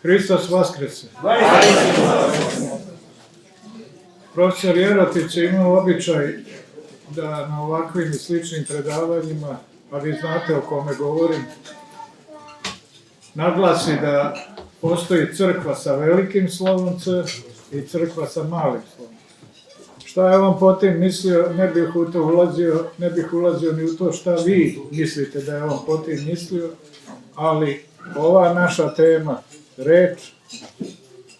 Hristos vaskrese. Profesor Jerotić je imao običaj da na ovakvim i sličnim predavanjima, a vi znate o kome govorim, naglasi da postoji crkva sa velikim slovom C i crkva sa malim slovom. Šta je on po tim mislio, ne bih ulazio ni u to šta vi mislite da je on po tim mislio, ali ova naša tema, reč,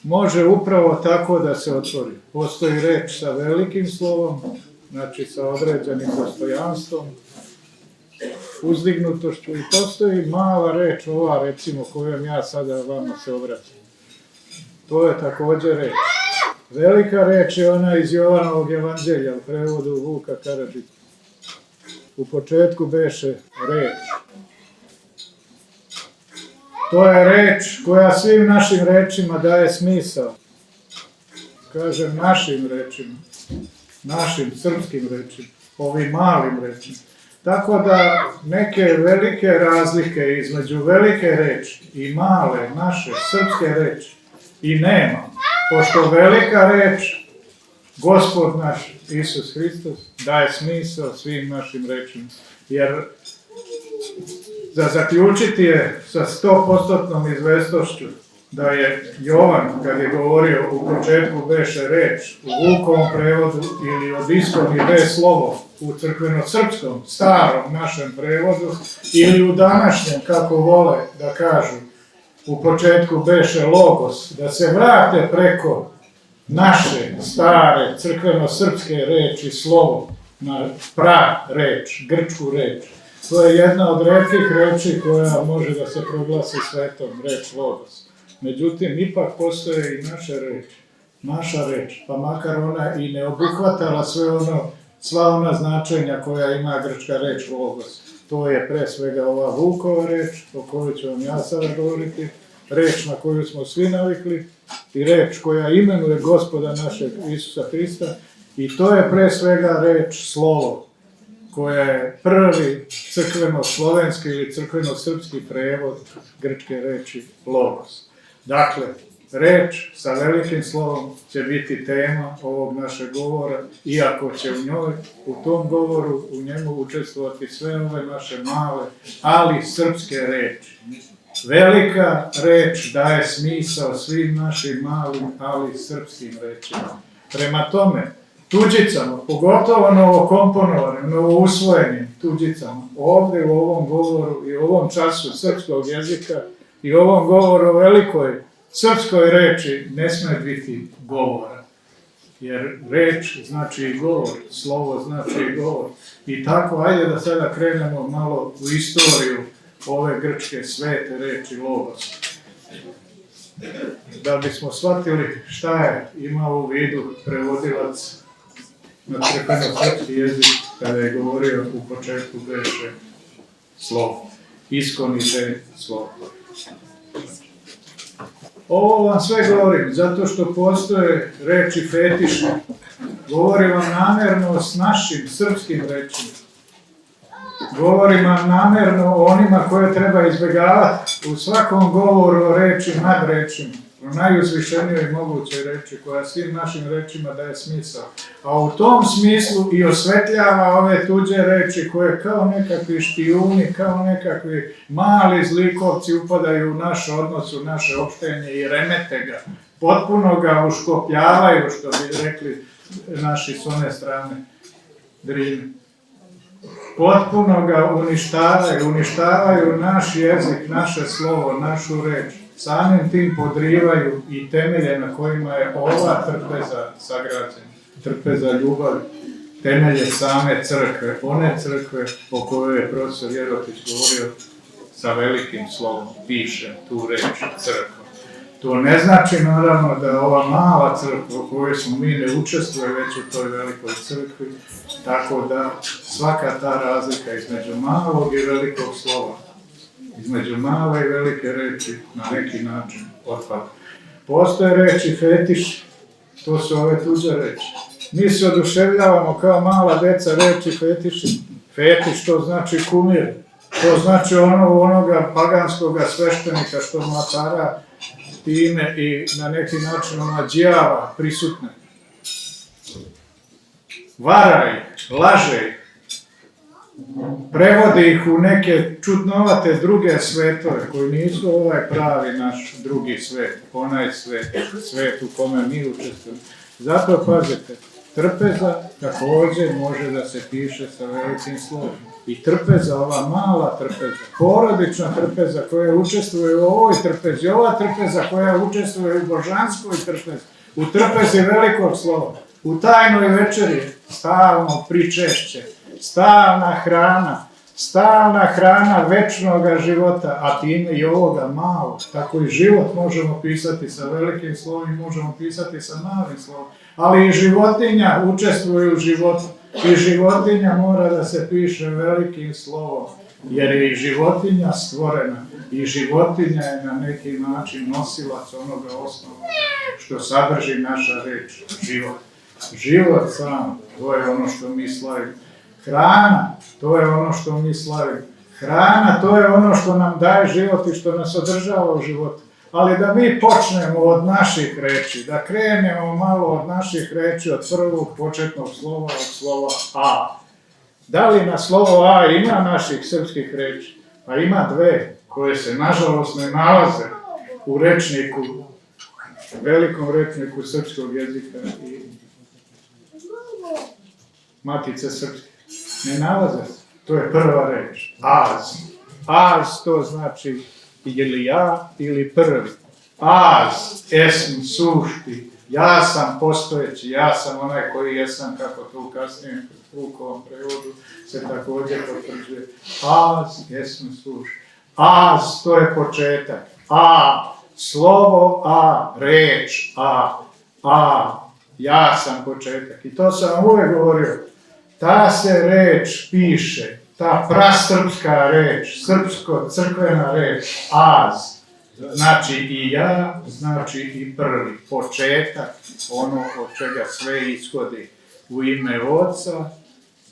može upravo tako da se otvori. Postoji reč sa velikim slovom, znači sa određenim dostojanstvom, uzdignutošću, i postoji mala reč, ova recimo kojom ja sada vama se obraćam. To je također reč. Velika reč je ona iz Jovanovog evanđelja u prevodu Vuka Karadžića. U početku beše reč. To je reč koja svim našim rečima daje smisao. Kažem našim rečima, našim srpskim rečima, ovim malim rečima. Tako da neke velike razlike između velike reči i male naše srpske reči i nema. Pošto velika reč, Gospod naš Isus Hristos, daje smisao svim našim rečima. Jer za zaključiti je sa 100% izvesnošću da je Jovan, kad je govorio u početku beše reč, u Vukovom prevodu ili od istom i bez slovo, u crkveno-srpskom, starom našem prevodu, ili u današnjem, kako vole da kažu, u početku beše logos, da se vrate preko naše stare crkveno-srpske reči slovo, na pra reč, grčku reč. To je jedna od retkih reči koja može da se proglasi svetom, reč logos. Međutim, ipak postoje i naše reči, naša reč, pa makar ona i ne obuhvatala sva ona značenja koja ima grčka reč logos. To je pre svega ova Vukova reč, o kojoj ću vam ja sada govoriti, reč na koju smo svi navikli i reč koja imenuje Gospoda našeg Isusa Hrista, i to je pre svega reč slovo, koja je prvi crkveno-slovenski ili crkveno-srpski prevod grčke reči logos. Dakle, reč sa velikim slovom će biti tema ovog našeg govora, iako će u tom govoru, u njemu učestvovati sve ove naše male, ali srpske reči. Velika reč daje smisao svim našim malim, ali srpskim rečima. Prema tome, tuđicama, pogotovo novokomponovanim, novousvojenim tuđicama, ovdje u ovom govoru i u ovom času srpskog jezika i u ovom govoru o velikoj srpskoj reči ne sme biti govora. Jer reč znači i govor, slovo znači i govor. I tako, ajde da sada krenemo malo u istoriju ove grčke svete reči logos. Da bismo shvatili šta je imao u vidu prevodilac na crkveno-srpski jezik kada je govorio u početku beše slovo, iskonite slovo. Ovo vam sve govorim zato što postoje reči fetišne. Govorim vam namjerno s našim srpskim rečima. Govorim vam namjerno o onima koje treba izbjegavati u svakom govoru o reči nad rečima, o najuzvišenijoj mogućoj reči koja svim našim rečima daje smisao. A u tom smislu i osvetljava ove tuđe reči koje kao nekakvi špijuni, kao nekakvi mali zlikovci upadaju u naš odnos, u naše opštenje i remete ga. Potpuno ga uškopljavaju, što bi rekli naši s one strane Drine. Potpuno ga uništavaju naš jezik, naše slovo, našu reč. Samim tim podrivaju i temelje na kojima je ova trpeza sagrađena, trpeza ljubavi, temelje same crkve, one crkve o kojoj je profesor Jerotić govorio sa velikim slovom, piše tu reč crkva. To ne znači naravno da ova mala crkva u kojoj smo mi ne učestvuje već u toj velikoj crkvi, tako da svaka ta razlika između malog i velikog slova, između male i velike reči na neki način otpada. Postoje reči fetiš, to su ove tuđe reči. Mi se oduševljavamo kao mala deca reči fetiši. Fetiš to znači kumir, to znači onoga paganskoga sveštenika što matara time i na neki način omađijava prisutne. Vara ih, laže ih, prevode ih u neke čudnovate druge svetove koji nisu ovaj pravi naš drugi svet, onaj svet u kome mi učestvujemo. Zato pazite, trpeza također može da se piše sa velikim slovom. I trpeza, ova mala trpeza, porodična trpeza koja učestvuje u ovoj trpezi, ova trpeza koja učestvuje u božanskoj trpezi, u trpezi velikog slova, u tajnoj večeri, stalno pričešće, stalna hrana večnoga života, a time i ovoga malog. Tako i život možemo pisati sa velikim slovom i možemo pisati sa malim slovom. Ali i životinja učestvuje u životu. I životinja mora da se piše velikim slovom, jer je i životinja stvorena. I životinja je na neki način nosilac onoga osnova što sadrži naša reč, život. Život sam, to je ono što mi slavimo. Hrana, to je ono što mi slavimo. Hrana, to je ono što nam daje život i što nas održava u životu. Ali da mi počnemo od naših reči, da krenemo malo od naših reči, od prvog početnog slova, od slova A. Da li na slovo A ima naših srpskih reči? Pa ima dve, koje se nažalost ne nalaze u rečniku, velikom rečniku srpskog jezika i Matice srpske. Ne nalaze se. To je prva reč. Az. Az to znači ili ja ili prvi. Az, esm, sušti. Ja sam postojeći, ja sam onaj koji jesam, kako to u kasnijem Lukovom prevodu se također potvrđuje. Az, esm, sušti. Az, to je početak. A, slovo A, reč A, ja sam početak. I to sam uvijek govorio. Ta se reč piše, ta prasrpska reč, srpsko-crkvena reč, az, znači i ja, znači i prvi, početak, ono od čega sve ishodi, u ime Oca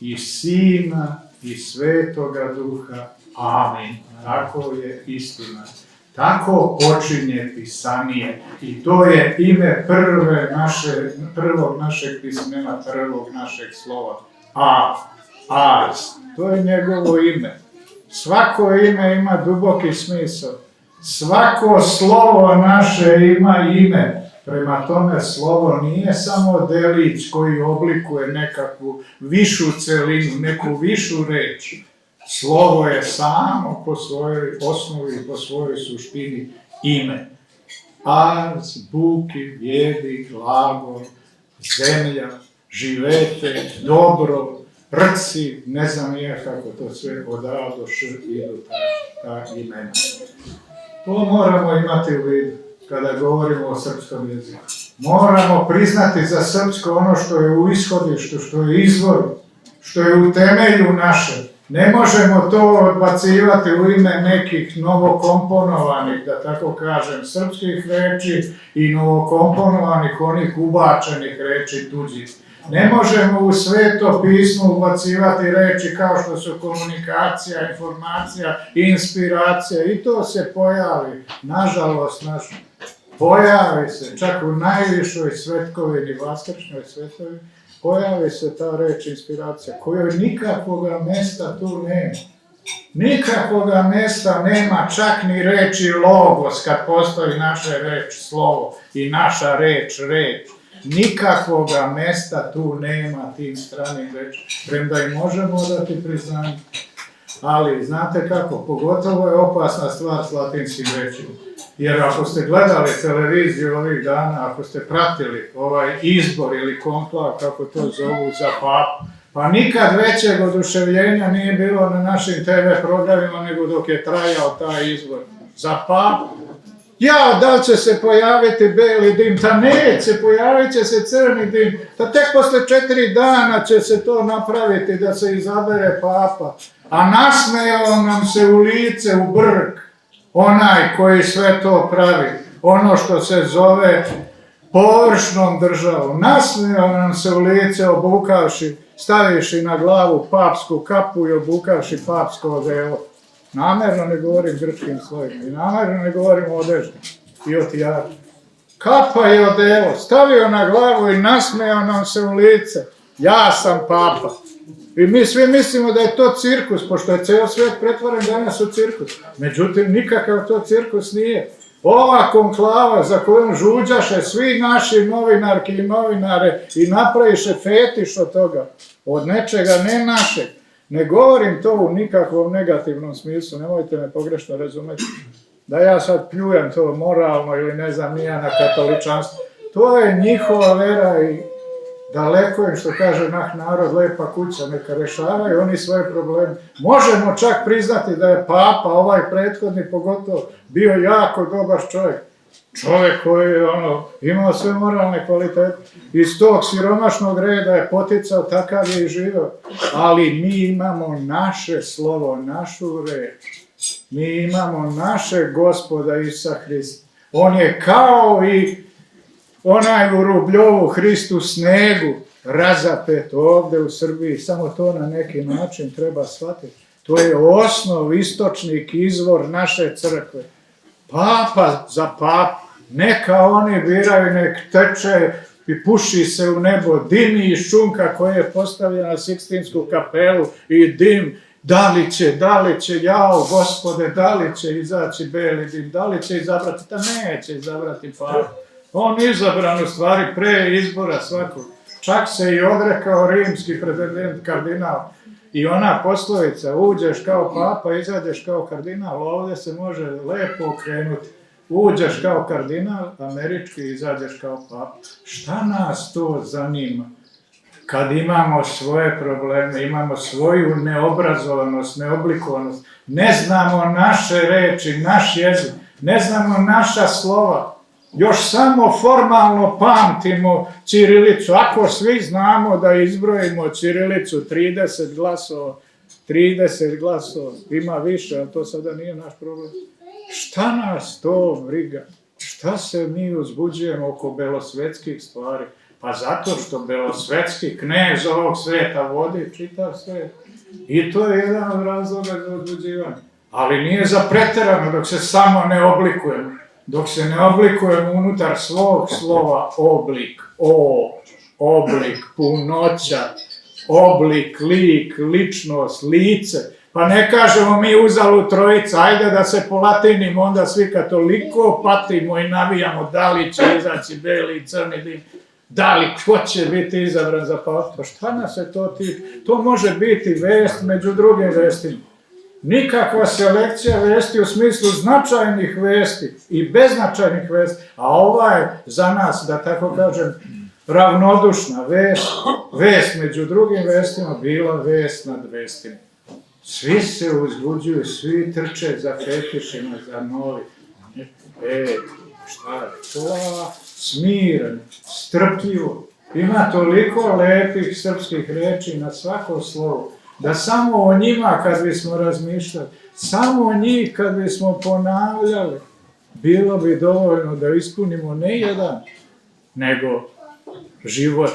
i Sina i Svetoga Duha, amin. Tako je istina. Tako počinje Pisanije i to je ime prvog našeg pismena, prvog našeg slova. Az, to je njegovo ime. Svako ime ima duboki smisao. Svako slovo naše ima ime. Prema tome, slovo nije samo delić koji oblikuje nekakvu višu celinu, neku višu reč. Slovo je samo po svojoj osnovi i po svojoj suštini ime. Az, buki, vjedi, glagol, zemlja, živete, dobro, rci, ne znam ja kako to sve od A do Š idu ta imena. To moramo imati u vidu kada govorimo o srpskom jeziku. Moramo priznati za srpsko ono što je u ishodištu, što je izvor, što je u temelju naše. Ne možemo to odbacivati u ime nekih novokomponovanih, da tako kažem, srpskih reči i novokomponovanih onih ubačenih reči tuđih. Ne možemo u Sveto pismo ubacivati reči kao što su komunikacija, informacija, inspiracija i to se pojavi, nažalost, pojavi se, čak u najvišoj svetkovini, vaskršnjoj svetovini, pojavi se ta reč inspiracija, kojoj nikakvoga mesta tu nema. Nikakvoga mesta nema, čak ni reči logos, kad postoji naša reč slovo i naša reč. Nikakvoga mesta tu nema tim stranim rečima, premda i možemo dati priznanje. Ali znate kako, pogotovo je opasna stvar s latinskim rečima. Jer ako ste gledali televiziju ovih dana, ako ste pratili ovaj izbor ili konklav, kako to zovu, za papu, pa nikad većeg oduševljenja nije bilo na našim TV programima nego dok je trajao taj izbor. Za papu. Ja, da li će se pojaviti beli dim? Ta neće, pojavit će se crni dim. Ta tek posle 4 dana će se to napraviti da se izabere papa. A nasmejao nam se u lice, u brk, onaj koji sve to pravi. Ono što se zove površnom državom. Nasmejao nam se u lice obukavši, stavivši na glavu papsku kapu i obukavši papsko odelo. Namerno ne govorim grčkim slovima i namerno ne govorim o odeždi. i otijača. Kapa je odevo, stavio na glavu i nasmejao nam se u lice. Ja sam papa. I mi svi mislimo da je to cirkus, pošto je ceo svijet pretvoren danas u cirkus. Međutim, nikakav to cirkus nije. Ova konklava za kojom žuđaše svi naši novinarki i novinare i napraviše fetiš od toga, od nečega ne našeg. Ne govorim to u nikakvom negativnom smislu, nemojte me pogrešno razumjeti. Da ja sad pljujem to moralno ili ne znam nija na katoličanstvo. To je njihova vera i daleko im, što kaže naš narod, lepa kuća, neka rešavaju oni svoje probleme. Možemo čak priznati da je papa, ovaj prethodni pogotovo, bio jako dobar čovjek. Čovjek koji je imao sve moralne kvalitete. Iz tog siromašnog reda je poticao, takav je i živio. Ali mi imamo naše slovo, našu reč. Mi imamo našeg Gospoda Isusa Hrista. On je kao i onaj u Rubljovu Hristu snegu razapet ovdje u Srbiji. Samo to na neki način treba shvatiti. To je osnov, istočnik, izvor naše crkve. Papa za papu. Neka oni biraju, nek teče i puši se u nebo, dimi i šunka koja je postavljena na Sikstinsku kapelu i dim. Da li će, jao Gospode, da li će izaći beli dim, da li će izabrati, da neće izabrati papu. On izabran u stvari pre izbora svakog. Čak se i odrekao rimski pretendent kardinal. I ona poslovica, uđeš kao papa, izađeš kao kardinal, ovdje se može lepo okrenuti. Uđeš kao kardinal, američki, izađeš kao papa. Šta nas to zanima? Kad imamo svoje probleme, imamo svoju neobrazovanost, neoblikovanost, ne znamo naše reči, naš jezik, ne znamo naša slova, još samo formalno pamtimo ćirilicu. Ako svi znamo da izbrojimo ćirilicu 30 glasova, ima više, ali to sada nije naš problem. Šta nas to briga? Šta se mi uzbuđujemo oko belosvetskih stvari? Pa zato što belosvetski knez ovog sveta vodi čitav svet. I to je jedan od razloga za uzbuđivanje. Ali nije za preterano dok se samo ne oblikujemo. Dok se ne oblikujemo unutar svog slova oblik, oblik, punoća, oblik, lik, ličnost, lice. Pa ne kažemo mi uzalud trojica, ajde da se polatinimo, onda svi kad toliko patimo i navijamo da li će izaći beli i crni dim, da li ko će biti izabran za papu. Pa šta nas se to tiče? To može biti vest među drugim vestima. Nikakva selekcija vesti u smislu značajnih vesti i beznačajnih vesti, a ova je za nas, da tako kažem, ravnodušna vest među drugim vestima bila vest nad vestima. Svi se uzbuđuju, svi trče za fetišima, za novi. Šta je? Smiren, strpljivo. Ima toliko lepih srpskih reči na svako slovo, da samo o njima kad bismo razmišljali, samo o njih kad bismo ponavljali, bilo bi dovoljno da ispunimo ne jedan, nego život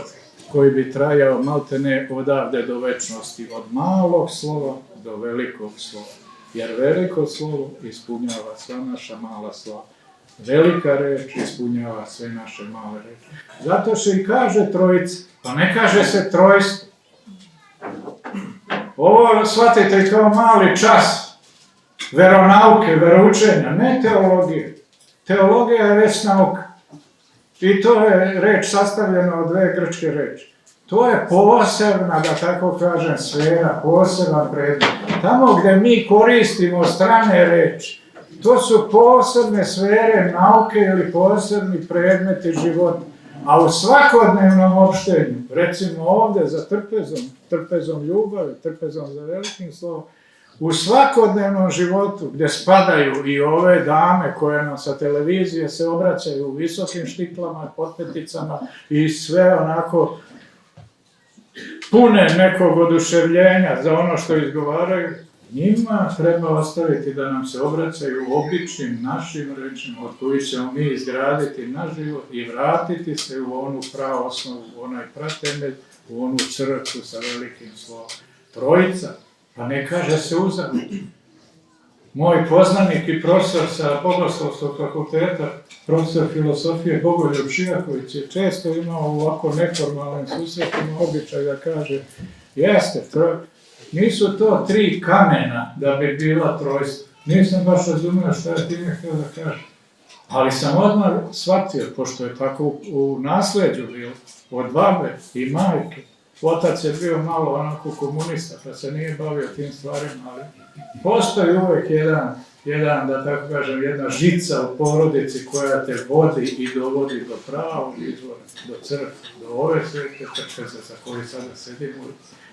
koji bi trajao maltene odavde do večnosti, od malog slova do velikog slova. Jer veliko slovo ispunjava sva naša mala slova. Velika reč ispunjava sve naše male reči. Zato se i kaže trojica, pa ne kaže se trojstvo. Ovo shvatite kao mali čas veronauke, veroučenja, ne teologije. Teologija je već nauka. I to je reč sastavljena od dve grčke reči. To je posebna, da tako kažem, sfera, poseban predmet. Tamo gdje mi koristimo strane reči, to su posebne sfere nauke ili posebni predmeti života. A u svakodnevnom opštenju, recimo ovdje za trpezom ljubavi, trpezom za velikim slovom, u svakodnevnom životu gdje spadaju i ove dame koje nam sa televizije se obraćaju u visokim štiklama, potpeticama i sve onako pune nekog oduševljenja za ono što izgovaraju, njima treba ostaviti da nam se obraćaju običnim našim rečima od kojih ćemo mi izgraditi naš život i vratiti se u onu pravu osnovu, u onaj pratemelj, u onu crkvu sa velikim slovom. Trojica, pa ne kaže se uzalud. Moj poznanik i profesor sa Bogoslovskog fakulteta, profesor filozofije Bogoljub Šijaković je često imao u ovako neformalnim susretima običaj da kaže jeste, nisu to 3 kamena da bi bila trojstvo. Nisam baš razumio šta je time htio da kaže. Ali sam odmah shvatio, pošto je tako u nasleđu bilo, od babe i majke. Otac je bio malo onako komunista, pa se nije bavio tim stvarima, ali postoji uvek jedan, da tako kažem, jedna žica u porodici koja te vodi i dovodi do pravog izvora, do crkve, do ove svete trpeze za koje sada sedimo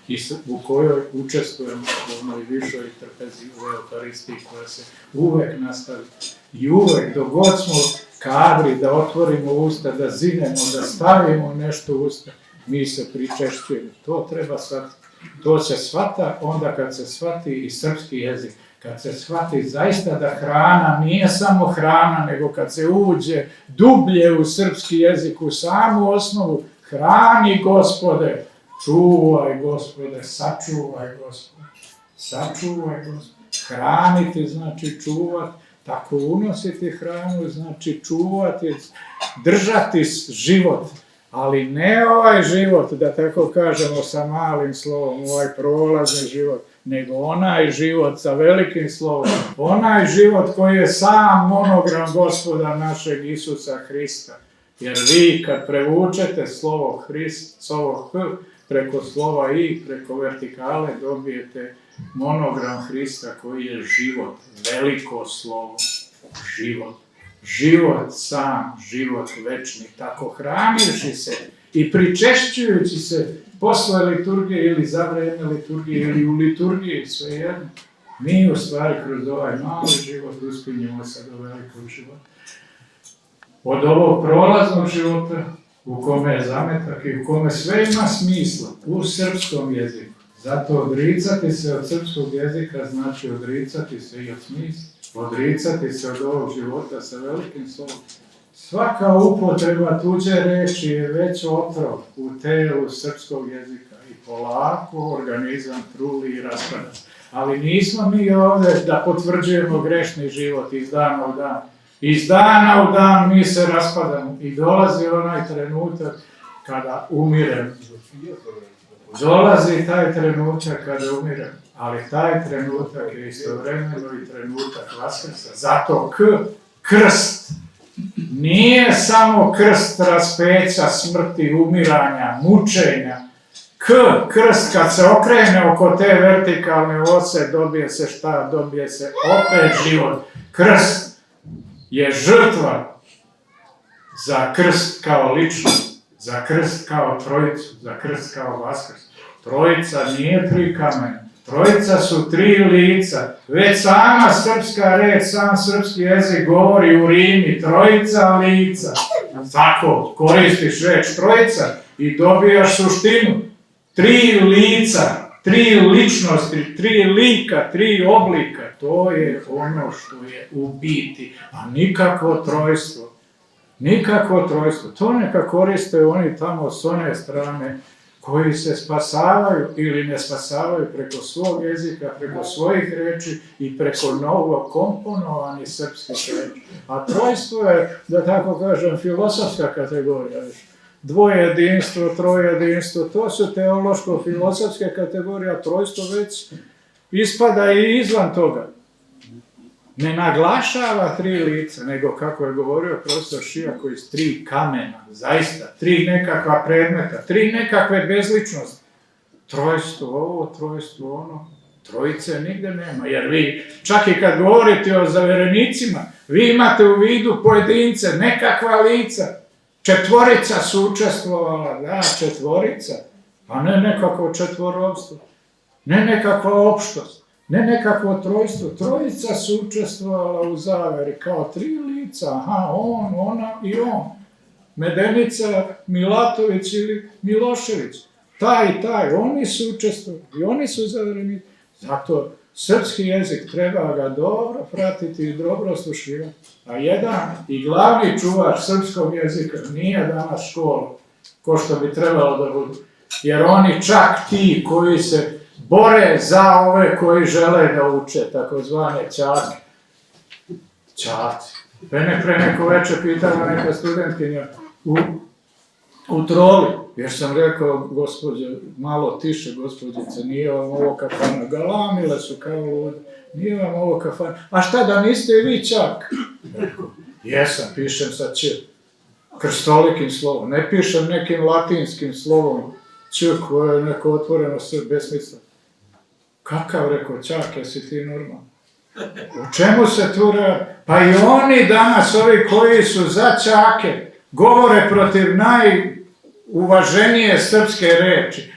i u kojoj učestvujemo u onoj višoj trpezi u Euharistiji koja se uvek nastavi. I uvek, dok god smo kadri da otvorimo usta, da zinemo, da stavimo nešto u usta, mi se pričešćujemo. To treba shvatiti. To se shvata onda kad se shvati i srpski jezik. Kad se shvati zaista da hrana nije samo hrana, nego kad se uđe dublje u srpski jezik, u samu osnovu, hrani Gospode, čuvaj Gospode, sačuvaj Gospode, sačuvaj Gospode. Hraniti znači čuvati, tako unositi hranu znači čuvati, držati život. Ali ne ovaj život, da tako kažemo sa malim slovom, ovaj prolazni život, nego onaj život sa velikim slovom, onaj život koji je sam monogram Gospoda našeg Isusa Hrista. Jer vi kad prevučete slovo Hrist, slovo H, preko slova I, preko vertikale, dobijete monogram Hrista koji je život, veliko slovo, život. Život sam, život večni, tako hranivši se i pričešćujući se posle liturgije ili za vreme liturgije ili u liturgiji, svejedno, mi u stvari kroz ovaj mali život uspinjemo se do velikog života. Od ovog prolaznog života, u kome je zametak i u kome sve ima smisla, u srpskom jeziku. Zato odricati se od srpskog jezika znači odricati se i od smisla. Odricati se od ovog života sa velikim slovom. Svaka upotreba tuđe reči je već otrov u telu srpskog jezika i polako organizam truli i raspada. Ali nismo mi ovdje da potvrđujemo grešni život iz dana u dan. Iz dana u dan mi se raspadamo i dolazi onaj trenutak kada umiremo. Dolazi taj trenutak kada umiremo. Ali taj trenutak je istovremeno i trenutak Vaskrsa. Zato krst nije samo krst raspeća, smrti, umiranja, mučenja. Krst kad se okrene oko te vertikalne ose, dobije se šta? Dobije se opet život. Krst je žrtva za krst kao ličnost, za krst kao trojicu, za krst kao Vaskrs. Trojica nije 3 kamena. Trojica su 3 lica. Već sama srpska reč, sam srpski jezik govori u Rimi, trojica lica. Tako, koristiš reč trojica i dobijaš suštinu. 3 lica, 3 ličnosti, 3 lika, 3 oblika. To je ono što je u biti, a nikakvo trojstvo. Nikakvo trojstvo. To neka koriste oni tamo s one strane koji se spasavaju ili ne spasavaju preko svog jezika, preko svojih reči i preko novo komponovanih srpskih reči. A trojstvo je, da tako kažem, filosofska kategorija. Dvojedinstvo, trojedinstvo, to su teološko-filosofske kategorije, a trojstvo već ispada i izvan toga. Ne naglašava 3 lica, nego kako je govorio profesor Šijako iz 3 kamena, zaista, 3 nekakva predmeta, 3 nekakve bezličnosti. Trojstvo ovo, trojstvo ono, trojice nigde nema, jer vi, čak i kad govorite o zaverenicima, vi imate u vidu pojedince, nekakva lica, 4 su učestvovala, da, 4, a ne nekakvo četvorovstvo, ne nekakva opštost. Ne nekakvo trojstvo, trojica su učestvovala u zaveri kao 3 lica, aha, on, ona i on. Medenica, Milatović ili Milošević, taj i taj, oni su učestvovali i oni su zavereni. Zato srpski jezik treba ga dobro pratiti i dobro slušivati. A jedan i glavni čuvar srpskog jezika nije danas škola, ko što bi trebalo da budu. Jer oni čak ti koji se bore za ove koji žele da uče, takozvane ćake. Čavci. Pre neko večer pitala neka studentkinja u Troli, jer sam rekao, gospođe, malo tiše, gospođice, nije vam ovo kafana. Galamile su kao lude, nije vam ovo kafana. A šta, da niste i vi čak? Rekao, jesam, pišem sa č, krstolikim slovom, ne pišem nekim latinskim slovom, č koje je neko otvoreno sve besmisla. Kakav, rekao, čak, jesi ti normalan? O čemu se tu radi? Pa i oni danas, ovi koji su za čake, govore protiv najuvaženije srpske reči.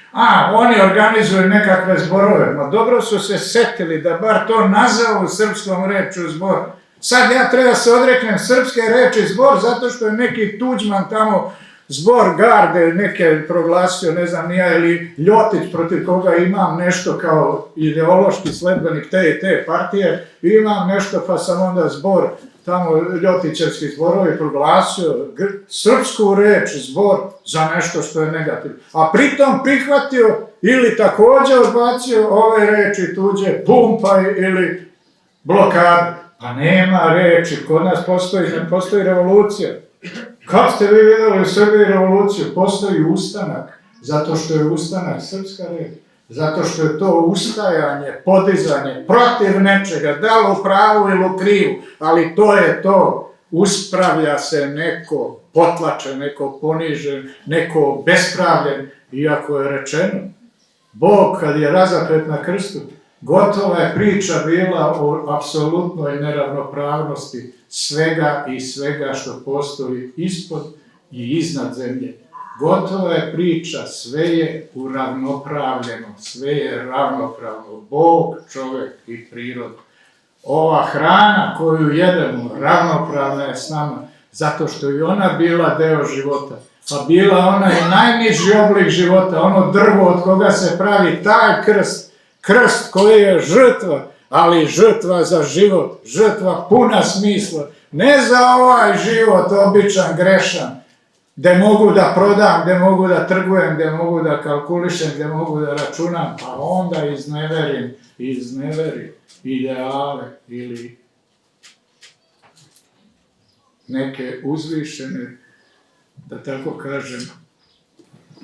Oni organizuju nekakve zborove. Ma dobro su se setili da bar to nazovu srpskom reču zbor. Sad ja treba se odreknem srpske reči zbor zato što je neki Tuđman tamo zbor garde neke proglasio, ne znam nija, ili Ljotić protiv koga imam nešto kao ideološki sledbenik te i te partije, imam nešto pa sam onda zbor, tamo Ljotićevski zborovi proglasio srpsku reč zbor za nešto što je negativno. A pritom prihvatio ili također odbacio ove reči tuđe, pumpaj ili blokade. Pa nema reči, kod nas ne postoji revolucija. Kad ste vi vidjeli u Srbiji revoluciju? Postoji ustanak, zato što je ustanak srpska reč, zato što je to ustajanje, podizanje protiv nečega, da li u pravu ili u krivu, ali to je to, uspravlja se neko potlačen, neko ponižen, neko bespravljen, iako je rečeno, Bog kad je razapet na krstu, gotova je priča bila o apsolutnoj neravnopravnosti svega i svega što postoji ispod i iznad zemlje. Gotova je priča, sve je uravnopravljeno, sve je ravnopravno. Bog, čovjek i priroda. Ova hrana koju jedemo ravnopravna je s nama, zato što je ona bila deo života. Pa bila ona i najniži oblik života, ono drvo od koga se pravi taj krst. Krst koji je žrtva, ali žrtva za život, žrtva puna smisla. Ne za ovaj život običan, grešan, gdje mogu da prodam, gdje mogu da trgujem, gdje mogu da kalkulišem, gdje mogu da računam, pa onda izneverim ideale ili neke uzvišene, da tako kažem,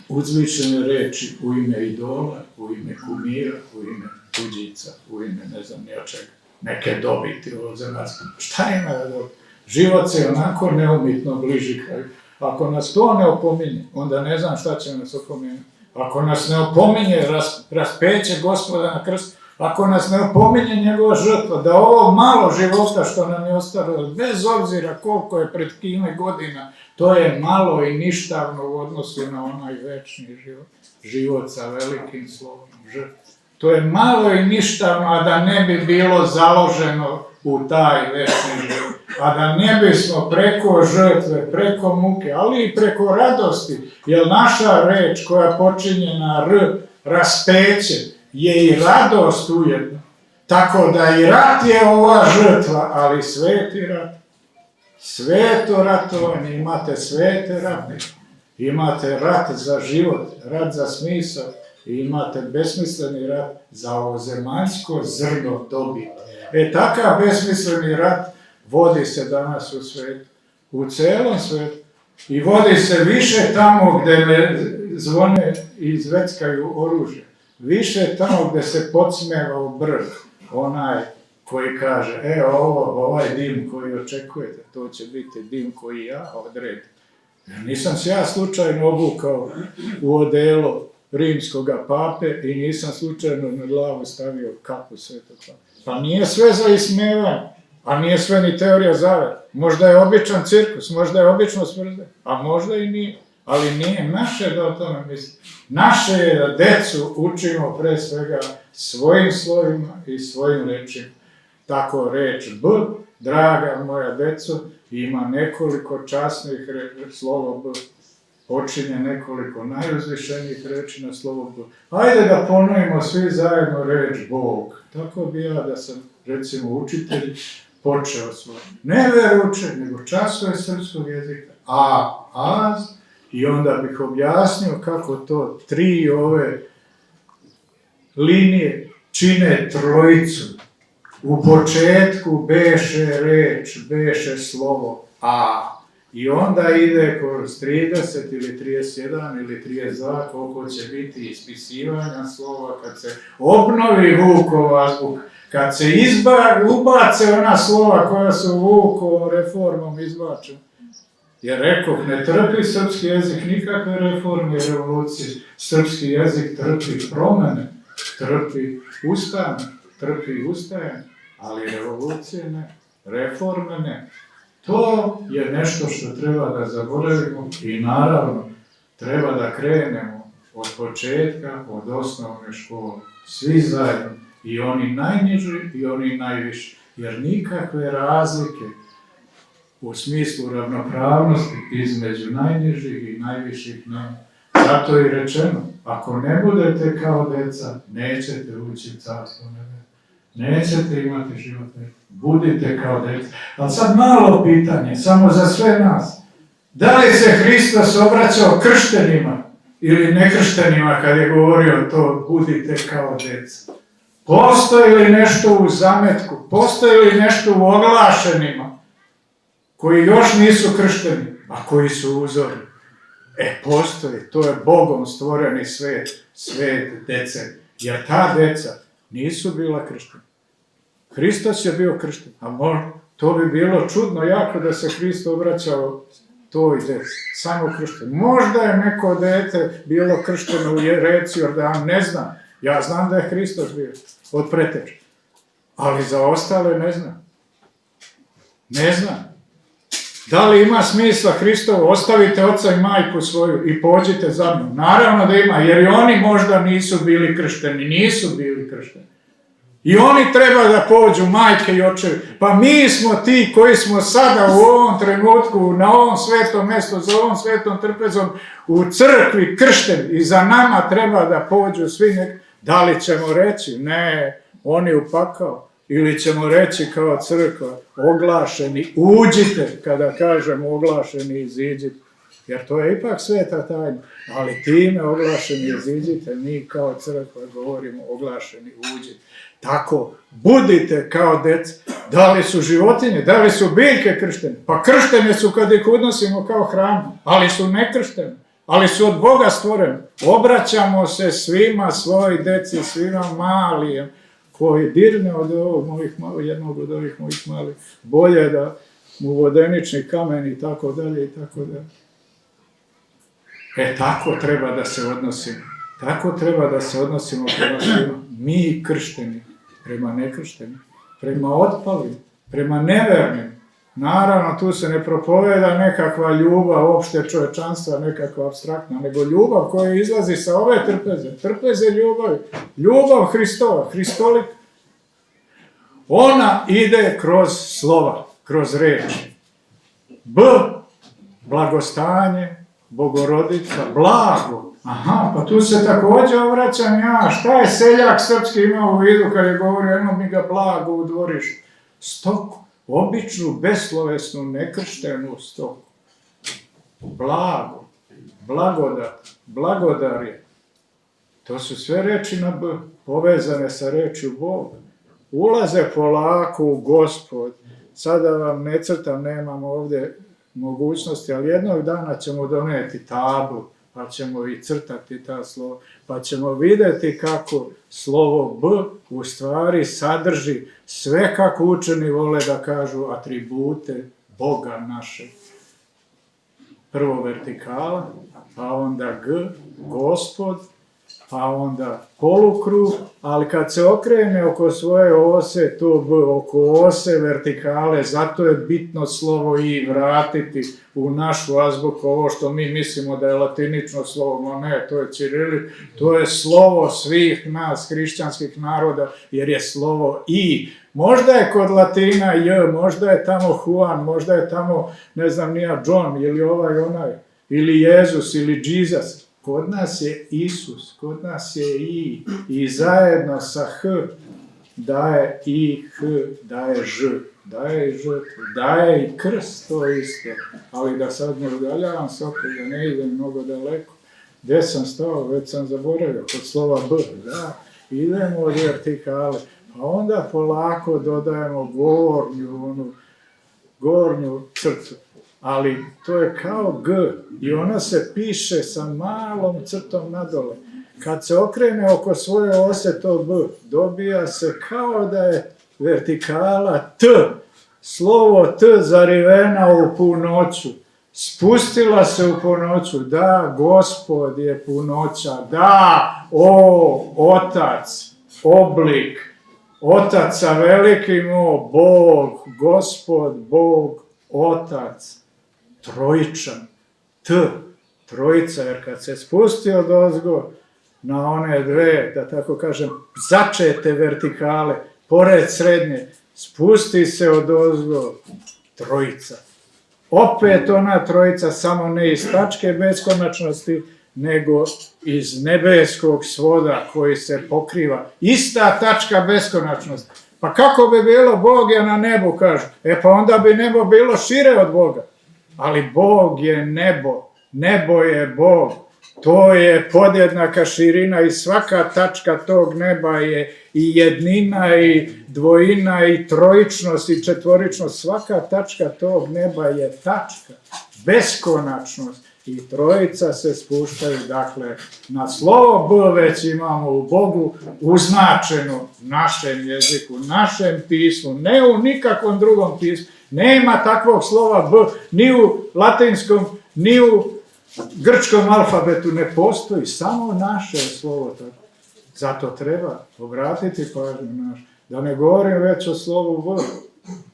uzvišene reči u ime idola, u ime kumira, u ime tuđica, u ime ne znam ni od čega, neke dobiti ovo za nas. Šta ima da dobiti? Život se onako neumitno bliži kraju. Ako nas to ne opominje, onda ne znam šta će nas opominjati. Ako nas ne opominje raspeće Gospoda na krst, ako nas ne opominje njegova žrtva, da ovo malo života što nam je ostalo, bez obzira koliko je pred kime godina, to je malo i ništavno u odnosu na onaj večni život. Život sa velikim slovom, žrtva. To je malo i ništavno, a da ne bi bilo založeno u taj večni život. A da ne bismo preko žrtve, preko muke, ali i preko radosti, jer naša reč koja počinje na R, raspeće, je i radost ujedno. Tako da i rat je ova žrtva, ali sveti rat. Sveto ratovanje, imate svete ratnike, imate rat za život, rat za smisao, i imate besmisleni rat za ovozemaljsko zrno dobiti. Takav besmisleni rat vodi se danas u svijetu, u celom svijetu. I vodi se više tamo gdje ne zvone i zveckaju oružje. Više tamo gdje se podsmeva u brd, onaj koji kaže, ovaj dim koji očekujete, to će biti dim koji ja odredim. Nisam se ja slučajno obukao u odelo rimskoga pape i nisam slučajno na glavu stavio kapu svetog pape. Pa nije sve za ismevanje, a nije sve ni teorija zavere. Možda je običan cirkus, možda je obično smrde, a možda i nije. Ali nije naše da o tome mislimo. Naše je da decu učimo pre svega svojim slovima i svojim rečima. Tako reč B, draga moja deco, ima nekoliko časnih slova B. Počinje nekoliko najuzvišenijih reči na slovo B. Ajde da ponovimo svi zajedno reč Bog. Tako bi ja da sam, recimo, učitelj počeo svoj. Ne veruče, nego časove srpskog jezika. Az, i onda bih objasnio kako to tri ove linije čine trojicu. U početku beše reč, beše slovo A. I onda ide kroz 30 ili 31 ili 32, koliko će biti ispisivanja slova, kad se obnovi Vukov azbuk, kad se ubace ona slova koja su Vukovom reformom izbačena. Jer rekoh, ne trpi srpski jezik nikakve reforme i revolucije. Srpski jezik trpi promene, trpi ustajanje, ali revolucije ne, reforme ne. To je nešto što treba da zaboravimo i naravno treba da krenemo od početka, od osnovne škole. Svi zajedno, i oni najniži i oni najviši, jer nikakve razlike u smislu ravnopravnosti između najnižih i najviših nema. Zato je rečeno, ako ne budete kao deca, nećete ući u carstvo nebe. Nećete imati život. Budite kao deca. Ali sad malo pitanje, samo za sve nas. Da li se Hristos obraćao krštenima ili nekrštenima kad je govorio to, budite kao deca? Postoji li nešto u zametku? Postoji li nešto u oglašenima koji još nisu kršteni, a koji su uzori? Postoji. To je Bogom stvoreni svet dece. Jer ta deca nisu bila krštena. Hristos je bio kršten, a to bi bilo čudno jako da se Hrist obraćao toj deci, samo kršten. Možda je neko dete bilo kršteno u reci Jordan, ne znam. Ja znam da je Hristos bio od preteče, ali za ostale ne znam. Ne znam. Da li ima smisla Hristovo, ostavite oca i majku svoju i pođite za mnom? Naravno da ima, jer i oni možda nisu bili kršteni, I oni treba da pođu, majke i očevi. Pa mi smo ti koji smo sada u ovom trenutku, na ovom svetom mjestu, za ovom svetom trpezom, u crkvi kršteni. I za nama treba da pođu svi Da li ćemo reći, ne, oni u pakao. Ili ćemo reći kao crkva, oglašeni, uđite, kada kažemo oglašeni, iziđite. Jer to je ipak sveta tajna. Ali time oglašeni, iziđite, mi kao crkva govorimo oglašeni, uđite. Tako, budite kao deca. Da li su životinje, da li su biljke krštene? Pa krštene su kad ih odnosimo kao hranu, ali su nekrštene, ali su od Boga stvorene. Obraćamo se svima svoj deci, svima malijem, koji dirne od jednog od ovih mojih malih, bolje da mu vodenični kamen i tako dalje i tako dalje. Tako treba da se odnosimo. Tako treba da se odnosimo prema svima. Mi kršteni, prema nekrštenim, prema otpalim, prema nevernim. Naravno, tu se ne propoveda nekakva ljubav opšte čovečanstva, nekakva apstraktna, nego ljubav koja izlazi sa ove trpeze ljubavi, ljubav Hristova, Hristolik. Ona ide kroz slova, kroz reči. Blagostanje, Bogorodica, blago. Aha, pa tu se također obraćam ja. Šta je seljak srpski imao u vidu kad je govorio, eno mi ga blago u dvorištu? Stoku, običnu, beslovesnu, nekrštenu stoku. Blago, blagodat, blagodarje. To su sve reči na B, povezane sa rečju Boga. Ulaze polako u Gospod. Sada vam ne crtam, nemam ovdje mogućnosti, ali jednog dana ćemo doneti tablu, pa ćemo i crtati ta slova, pa ćemo vidjeti kako slovo B u stvari sadrži sve kako učeni vole da kažu atribute Boga našeg. Prvo vertikala, pa onda G, Gospod, pa onda polukrug, ali kad se okrene oko svoje ose, to B, oko ose vertikale, zato je bitno slovo I vratiti u našu azbuku, ovo što mi mislimo da je latinično slovo, no ne, to je ćirilično, to je slovo svih nas, hrišćanskih naroda, jer je slovo I. Možda je kod Latina J, možda je tamo Juan, možda je tamo, ne znam, nija John, ili ovaj onaj, ili Jezus, ili Jesus. Kod nas je Isus, kod nas je I zajedno sa H daje I, H, daje Ž, daje i žrtvu, daje i krst, to isto. Ali da sad ne udaljavam se opet, da ne idem mnogo daleko. Gdje sam stao, već sam zaboravio, kod slova B, da, idemo od vertikale. a onda polako dodajemo gornju crtu. Ali to je kao G i ona se piše sa malom crtom nadole. Kad se okrene oko svoje ose to B, dobija se kao da je vertikala T. Slovo T zarivena u punoću. Spustila se u punoću. Da, Gospod je punoća. Da, Otac, oblik. Otac sa velikim O, Bog, Gospod, Bog, Otac. Trojičan. T, trojica, jer kad se spusti odozgo na one dve, da tako kažem, začete vertikale, pored srednje, spusti se odozgo trojica. Opet ona trojica, samo ne iz tačke beskonačnosti, nego iz nebeskog svoda koji se pokriva. Ista tačka beskonačnosti. Pa kako bi bilo, Bog je na nebu, kažu. Pa onda bi nebo bilo šire od Boga. Ali Bog je nebo. Nebo je Bog. To je podjednaka širina i svaka tačka tog neba je i jednina i dvojina i trojičnost i četvoričnost. Svaka tačka tog neba je tačka, beskonačnost. I trojica se spuštaju, dakle, na slovo B već imamo u Bogu uznačeno našem jeziku, našem pismu, ne u nikakvom drugom pismu. Nema takvog slova B ni u latinskom, ni u grčkom alfabetu, ne postoji, samo naše slovo tako. Zato treba obratiti pažnju naš, da ne govorim već o slovu B.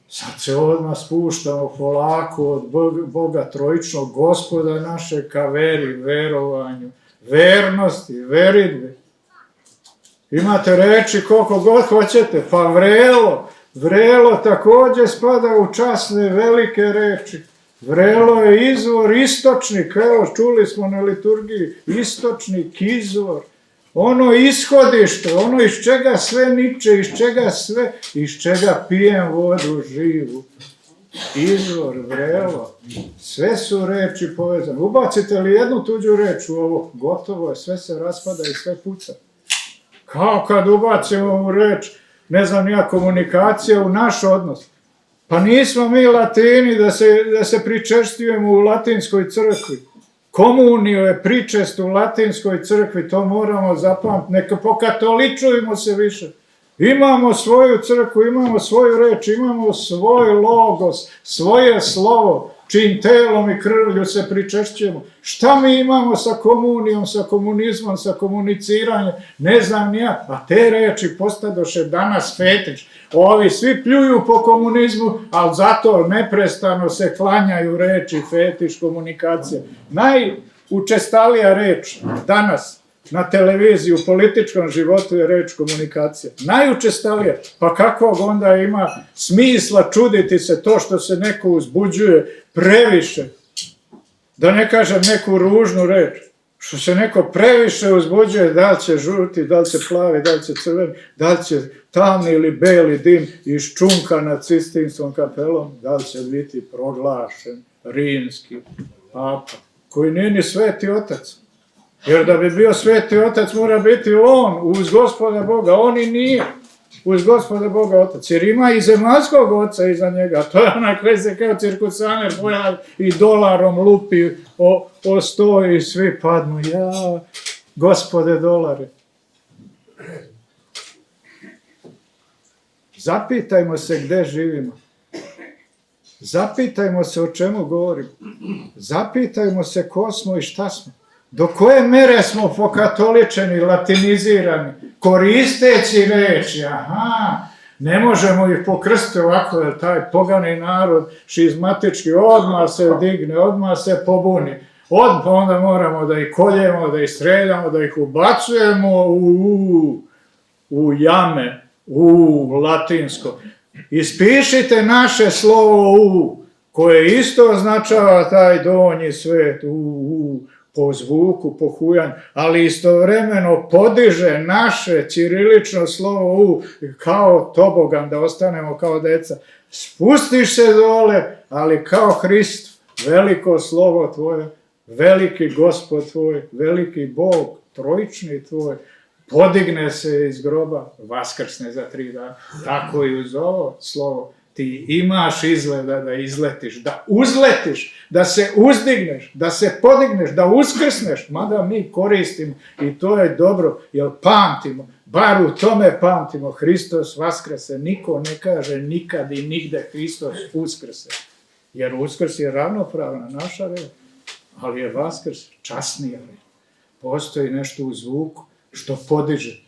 Sad se odmah spuštamo polako od Boga trojičnog, Gospoda naše, ka veri, verovanju, vernosti, veridbe. Imate reči koliko god hoćete, pa vrelo. Vrelo također spada u časne velike reči. Vrelo je izvor, istočnik, evo čuli smo na liturgiji, istočnik, izvor. Ono ishodište, ono iz čega sve niče, iz čega pijem vodu živu. Izvor, vrelo, sve su reči povezane. Ubacite li jednu tuđu reč u ovo, gotovo je, sve se raspada i sve puca. Kao kad ubacimo u reč, ne znam ja, komunikacija u naš odnos. Pa nismo mi Latini da se pričešćujemo u latinskoj crkvi. Komuniju je pričest u latinskoj crkvi, to moramo zapamtiti, neka pokatoličujemo se više. Imamo svoju crkvu, imamo svoju reč, imamo svoj logos, svoje slovo, čim telom i krvlju se pričešćujemo. Šta mi imamo sa komunijom, sa komunizmom, sa komuniciranjem, ne znam ni ja, a te reči postadoše danas fetiš. Ovi svi pljuju po komunizmu, ali zato neprestano se klanjaju reči, fetiš, komunikacija. Najučestalija reč danas na televiziji, u političkom životu je reč komunikacija. Najučestalija. Pa kakvog onda ima smisla čuditi se to što se neko uzbuđuje previše. Da ne kažem neku ružnu reč. Što se neko previše uzbuđuje, da li će žuti, da li će plavi, da li će crveni, da li će tamni ili beli dim iz čunka nad Sistinskom kapelom, da li će biti proglašen rimski papa, koji nije ni sveti otac. Jer da bi bio sveti otac mora biti on uz Gospoda Boga, on i nije uz Gospoda Boga otac, jer ima i zemaljskog oca iza njega, to je ona koji se kao cirkusaner pojavi i dolarom lupi o sto i svi padnu, ja, Gospode dolare. Zapitajmo se gde živimo. Zapitajmo se o čemu govorimo. Zapitajmo se ko smo i šta smo. Do koje mere smo pokatoličeni, latinizirani, koristeći reči, ne možemo ih pokrstiti ovako, jer taj pogani narod šizmatički odmah se digne, odmah se pobuni. Onda moramo da ih koljemo, da ih streljamo, da ih ubacujemo u jame, u latinsko. Ispišite naše slovo U, koje isto označava taj donji svet, po zvuku, po hujanju, ali istovremeno podiže naše ćirilično slovo U kao tobogan, da ostanemo kao deca. Spustiš se dole, ali kao Hrist, veliko slovo tvoje, veliki Gospod tvoj, veliki Bog, trojični tvoj, podigne se iz groba, vaskrsne za 3 dana. Tako i uz ovo slovo. Ti imaš izgleda da izletiš, da uzletiš, da se uzdigneš, da se podigneš, da uskrsneš, mada mi koristimo i to je dobro, jer pamtimo, bar u tome pamtimo, Hristos vaskrese, niko ne kaže nikad i nigde Hristos uskrese, jer uskrs je ravnopravna naša reč, ali je vaskrs časnija reč. Postoji nešto u zvuku što podiže,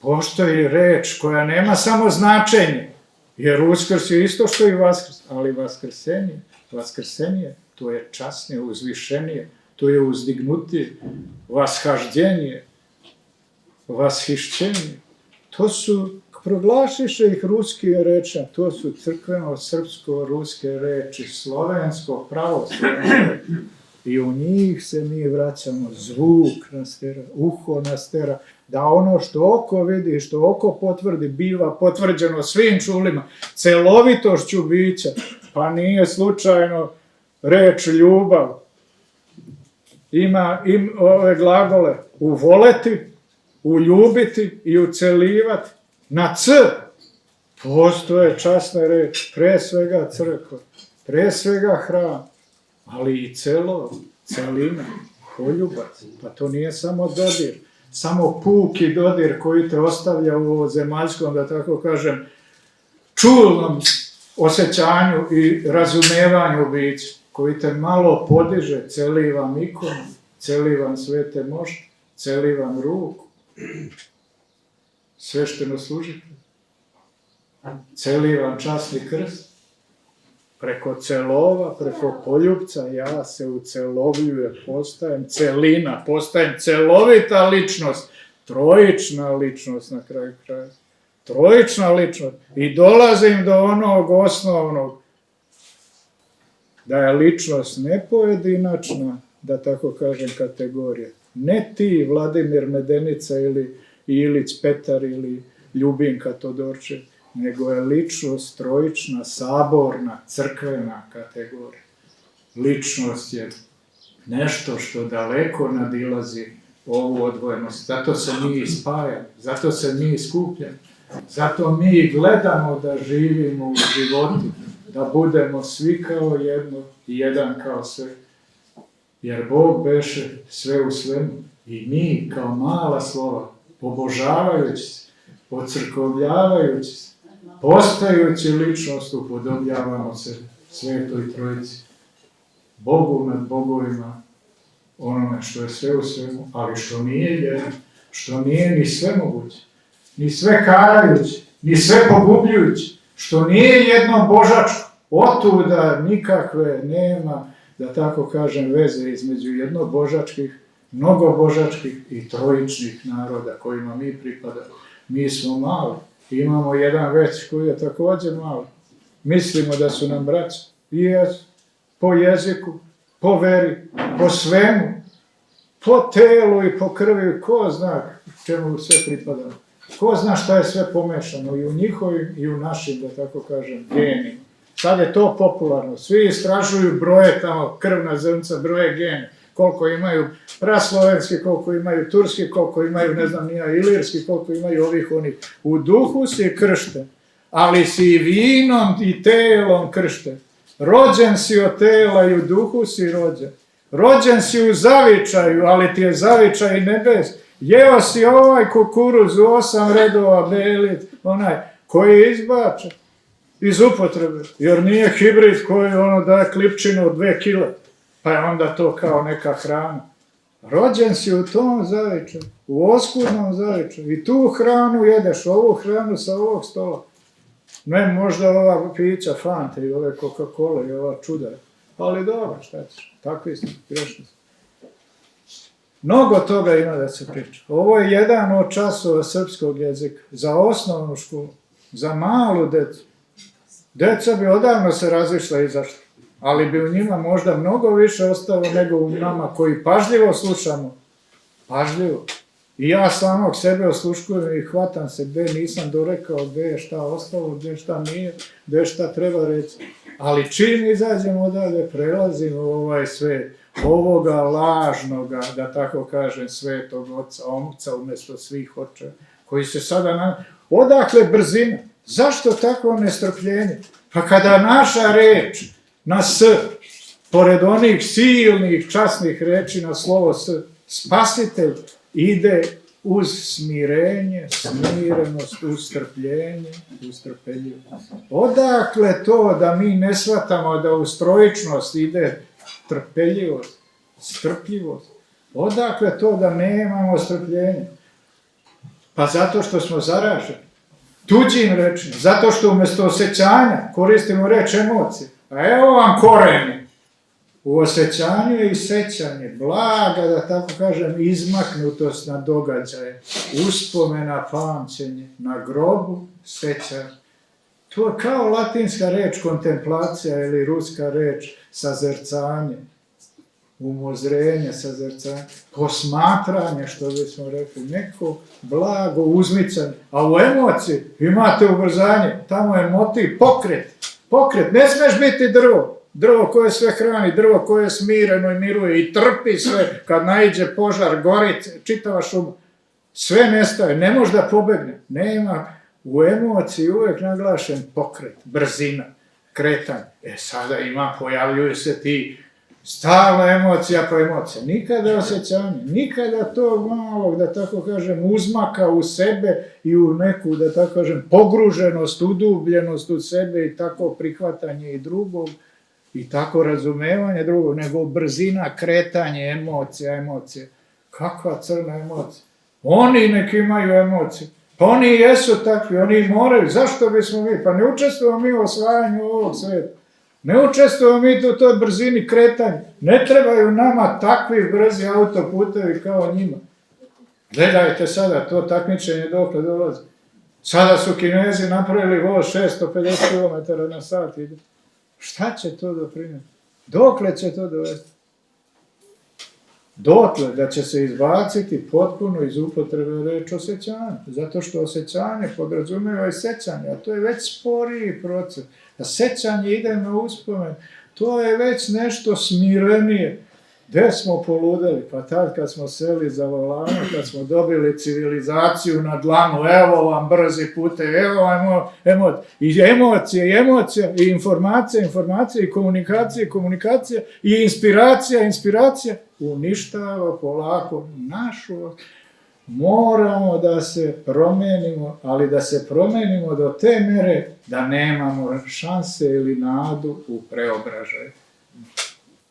postoji reč koja nema samo značenje, jer uskrs je isto što i vaskrs, ali vaskrsenje, to je časnije, uzvišenije, to je uzdignutije, vashaždjenje, vashišćenje. To su, proglašiše ih ruske reči, to su crkveno-srpsko-ruske reči, slovensko-pravoslavne. I u njih se mi vraćamo, zvuk nas tera, uho nas tera, da ono što oko vidi, što oko potvrdi, biva potvrđeno svim čulima, celovitošću bića, pa nije slučajno reč ljubav. Ima ove glagole uvoleti, uljubiti i ucelivati. Na C postoje časne reči, pre svega crkva, pre svega hram, ali i celina, poljubac. Pa to nije samo dodir, samo puki dodir koji te ostavlja u ovozemaljskom, da tako kažem, čulnom osjećanju i razumevanju bića, koji te malo podiže, celi vam ikonu, celi vam svete mošte, celi vam ruku, svešteno služite, celi vam časni krst, preko celova, preko poljubca, ja se ucelovljujem, postajem celina, postajem celovita ličnost, trojična ličnost na kraju kraja, trojična ličnost i dolazim do onog osnovnog, da je ličnost nepojedinačna, da tako kažem, kategorija. Ne ti, Vladimir Medenica ili Ilić Petar ili Ljubinka Todorčev, nego je ličnost trojična, saborna, crkvena kategorija. Ličnost je nešto što daleko nadilazi ovu odvojenost. Zato se mi spajamo, zato se mi skupljamo, zato mi gledamo da živimo u životu, da budemo svi kao jedno i jedan kao sve. Jer Bog beše sve u svemu i mi kao mala slova, obožavajući se, ocrkovljavajući se, postajući ličnost, upodobljavamo se Svetoj Trojici, Bogu nad bogovima, onome što je sve u svemu, ali što nije jedno, što nije ni svemoguće, ni sve karajući, ni sve pogubljujući, što nije jedno božačko, otuda nikakve nema, da tako kažem, veze između jednobožačkih, mnogobožačkih i trojičnih naroda kojima mi pripadamo. Mi smo mali, imamo jedan već koji je također mali. Mislimo da su nam braća. I jesu. Po jeziku, po veri, po svemu, po telu i po krvi, ko zna čemu sve pripadamo. Ko zna šta je sve pomešano i u njihovim i u našim, da tako kažem, genima. Sad je to popularno. Svi istražuju broje tamo, krvna zrnca, broje gene. Koliko imaju praslovenski, koliko imaju turski, koliko imaju, ne znam, nija ilirski, koliko imaju ovih onih. U duhu si kršten, ali si i vinom i telom kršten. Rođen si od tela i u duhu si rođen. Rođen si u zavičaju, ali ti je zavičaj nebes. Jeo si ovaj kukuruz u 8 redova belit, onaj koji je izbačen iz upotrebe, jer nije hibrid koji daje klipčinu od 2 kile, pa je onda to kao neka hrana. Rođen si u tom zavičaju, u oskudnom zavičaju i tu hranu jedeš, ovu hranu sa ovog stola. Ne možda ova pića Fante i ove Coca-Cola i ova čuda, ali dobro, šta ćeš, takvi smo, grešni smo. Mnogo toga ima da se priča. Ovo je jedan od časova srpskog jezika, za osnovnu školu, za malu decu. Deca bi odavno se razišla i izašla, ali bi u njima možda mnogo više ostalo nego u nama koji pažljivo slušamo. Pažljivo. I ja samog sebe osluškujem i hvatam se gde nisam dorekao, gde je šta ostalo, gde šta nije, gde šta treba reći. Ali čim izađemo odavde, prelazimo u ovaj svet, ovoga lažnoga, da tako kažem, svetog oca umjesto svih očeva, koji se sada Odakle brzina? Zašto takvo nestrpljenje? Pa kada naša reč na S, pored onih silnih časnih reči na slovo S, spasitelj ide uz smirenje, smirenost, uz strpljenje, uz trpeljivost. Odakle to da mi ne shvatamo da uz trojičnost ide trpeljivost, strpljivost? Odakle to da nemamo strpljenje? Pa zato što smo zaraženi tuđim rečima, zato što umjesto osjećanja koristimo reč emocije. A evo vam koreni. U osjećanju je i sećanje, blaga, da tako kažem, izmaknutost na događaje, uspomena, pamćenje, na grobu, sećanje. To je kao latinska reč kontemplacija ili ruska reč sazercanje, umozrenje, sazercanje, posmatranje, što bismo rekli, neko blago uzmicanje. A u emociji imate ubrzanje, tamo je motiv, pokret, ne smiješ biti drvo koje sve hrani, drvo koje je smireno i miruje i trpi sve, kad naiđe požar, gori čitava šuma, sve nestaje, ne može da pobegne, nema, u emociji uvijek naglašen pokret, brzina, kretanje. Sada pojavljuju se ti stalna emocija po emocija, nikada osjećanje, nikada to malog, da tako kažem, uzmaka u sebe i u neku, da tako kažem, pogruženost, udubljenost u sebe i tako prihvatanje i drugog, i tako razumevanje drugog, nego brzina, kretanje, emocije. Kakva crna emocija? Oni neki imaju emocije. Pa oni jesu takvi, oni moraju. Zašto bismo mi? Pa ne učestvujemo mi u osvajanju ovog sveta. Ne učestvujemo mi u toj brzini kretanja. Ne trebaju nama takvi brzi autoputevi kao njima. Gledajte sada, to takmičenje dokle dolazi. Sada su Kinezi napravili voz 650 km na sat ide. Šta će to doprinijeti? Dokle će to dovesti? Dotle da će se izbaciti potpuno iz upotrebe reč osjećanja. Zato što osjećanje podrazumijeva i sećanje, a to je već sporiji proces. A sećanje ide na uspomen. To je već nešto smirenije. Gde smo poludeli? Pa tad kad smo seli za volanu, kad smo dobili civilizaciju na dlanu, evo vam brzi pute, evo vam emocija, i informacija, i komunikacija, i inspiracija, uništava polako našu. Moramo da se promenimo, ali da se promenimo do te mere da nemamo šanse ili nadu u preobražaju.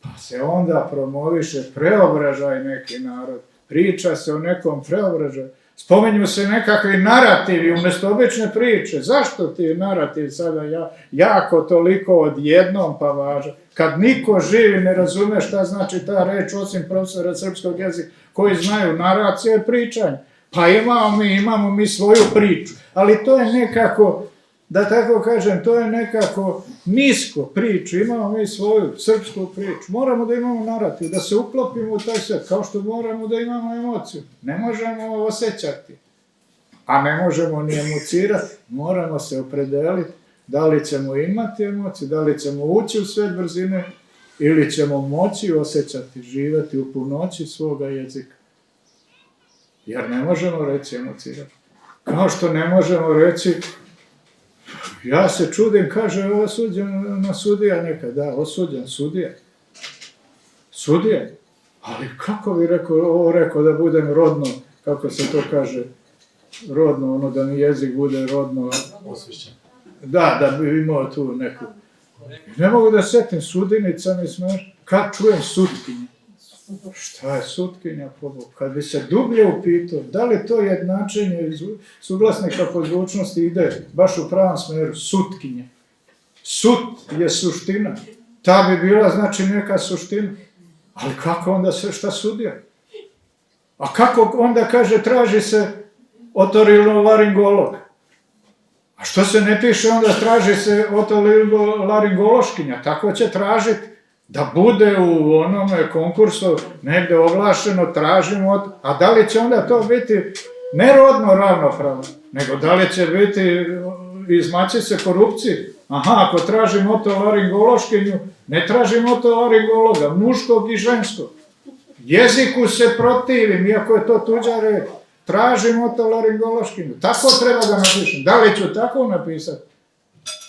Pa se onda promoviše preobražaj neki narod, priča se o nekom preobražaju, spomenju se nekakvi narativi umjesto obične priče. Zašto ti je narativ sada jako toliko odjednom pa važan? Kad niko živi ne razume šta znači ta reč, osim profesora srpskog jezika koji znaju, naracija je pričanje. Pa imamo mi svoju priču, ali to je nekako, da tako kažem, to je nekako nisko priču, imamo mi svoju srpsku priču. Moramo da imamo narativ, da se uklopimo u taj svet, kao što moramo da imamo emociju. Ne možemo osjećati, a ne možemo ni emocirati. Moramo se opredeliti da li ćemo imati emociju, da li ćemo ući u svet brzine ili ćemo moći osjećati, živjeti u punoći svoga jezika. Jer ne možemo reći emocirati. Kao što ne možemo reći, ja se čudim, kaže, osuđen na sudija nekad, da, osuđen, sudija, ali kako bi rekao da budem rodno, kako se to kaže, rodno, da mi jezik bude rodno, osvješćen. Da bi imao tu neku. Ne mogu da setim, sudinica mi smeš, kad čujem sutkinje. Šta je sutkinja? Kad bi se dublje upitao, da li to jednačenje suglasnika pozvučnosti ide baš u pravom smeru, sutkinje. Sut je suština. Ta bi bila znači neka suština. Ali kako onda se šta sudija? A kako onda kaže traži se otorinolaringolog? A što se ne piše onda traži se otorinolaringološkinja? Tako će tražiti. Da bude u onome konkursu negde oglašeno, tražimo, a da li će onda to biti ne rodno ravnopravno, nego da li će biti izmaći se korupciji, Aha, ako tražim otolaringološkinju, ne tražim otolaringologa, muškog i ženskog. Jeziku se protivim, iako je to tuđa reč. Tražim otolaringološkinju. Tako treba da napišem. Da li ću tako napisati?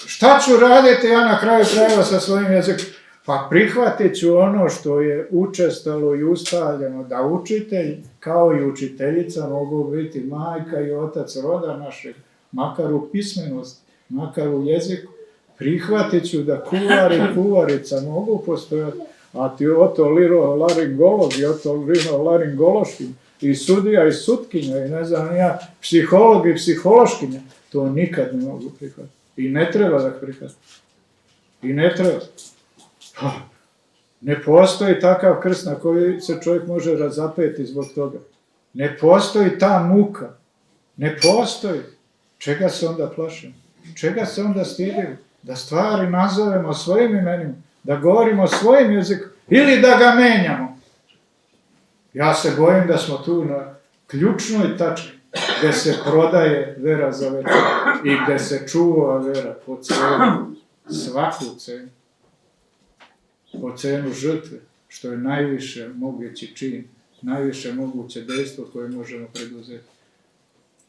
Šta ću raditi ja na kraju krajeva sa svojim jezikom? Pa prihvatit ću ono što je učestalo i ustaljeno, da učitelj kao i učiteljica mogu biti majka i otac roda našeg, makar u pismenosti, makar u jeziku. Prihvatit ću da kuvar i kuvarica mogu postojati, a ti otolaringolog i otolaringološkinja i sudija i sutkinja i ne znam ja, psiholog i psihološkinja, to nikad ne mogu prihvatiti. I ne treba da prihvatiti. I ne treba. Pa, ne postoji takav krst na koji se čovjek može razapeti zbog toga. Ne postoji ta muka. Ne postoji. Čega se onda plašimo? Čega se onda stidimo? Da stvari nazovemo svojim imenima, da govorimo svojim jezikom ili da ga menjamo. Ja se bojim da smo tu na ključnoj tački gdje se prodaje vera za večer i gdje se čuva vera po cenu, svaku cenu. Po cenu žrtve, što je najviše mogući čin, najviše moguće dejstvo koje možemo preduzeti.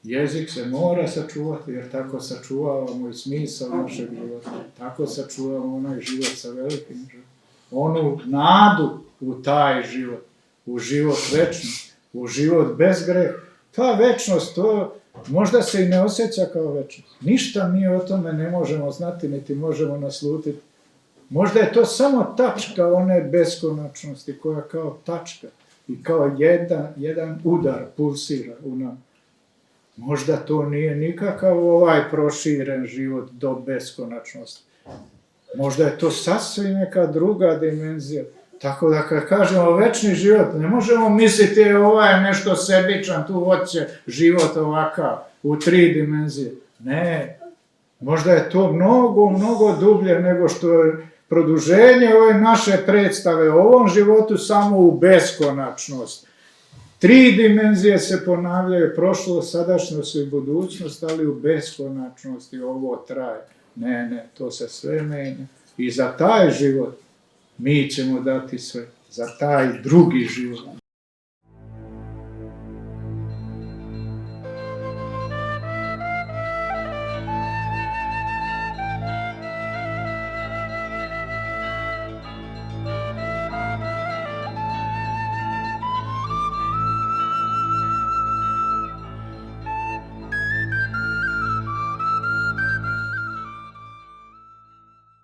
Jezik se mora sačuvati, jer tako sačuvavamo i smisao našeg života. Tako sačuvamo onaj život sa velikim životom. Onu nadu u taj život, u život večni, u život bez greha. Ta večnost, to možda se i ne osjeća kao večnost. Ništa mi o tome ne možemo znati, niti možemo naslutiti. Možda je to samo tačka one beskonačnosti koja kao tačka i kao jedan udar pulsira u nam. Možda to nije nikakav ovaj proširen život do beskonačnosti. Možda je to sasvim neka druga dimenzija. Tako da kad kažemo večni život, ne možemo misliti ovaj je nešto sebičan, tu hoće život ovakav, u 3 dimenzije. Ne, možda je to mnogo, mnogo dublje nego što je produženje ove naše predstave o ovom životu samo u beskonačnost. 3 dimenzije se ponavljaju, prošlost, sadašnjost i budućnost, ali u beskonačnosti ovo traje. Ne, to se sve menja. I za taj život mi ćemo dati sve. Za taj drugi život.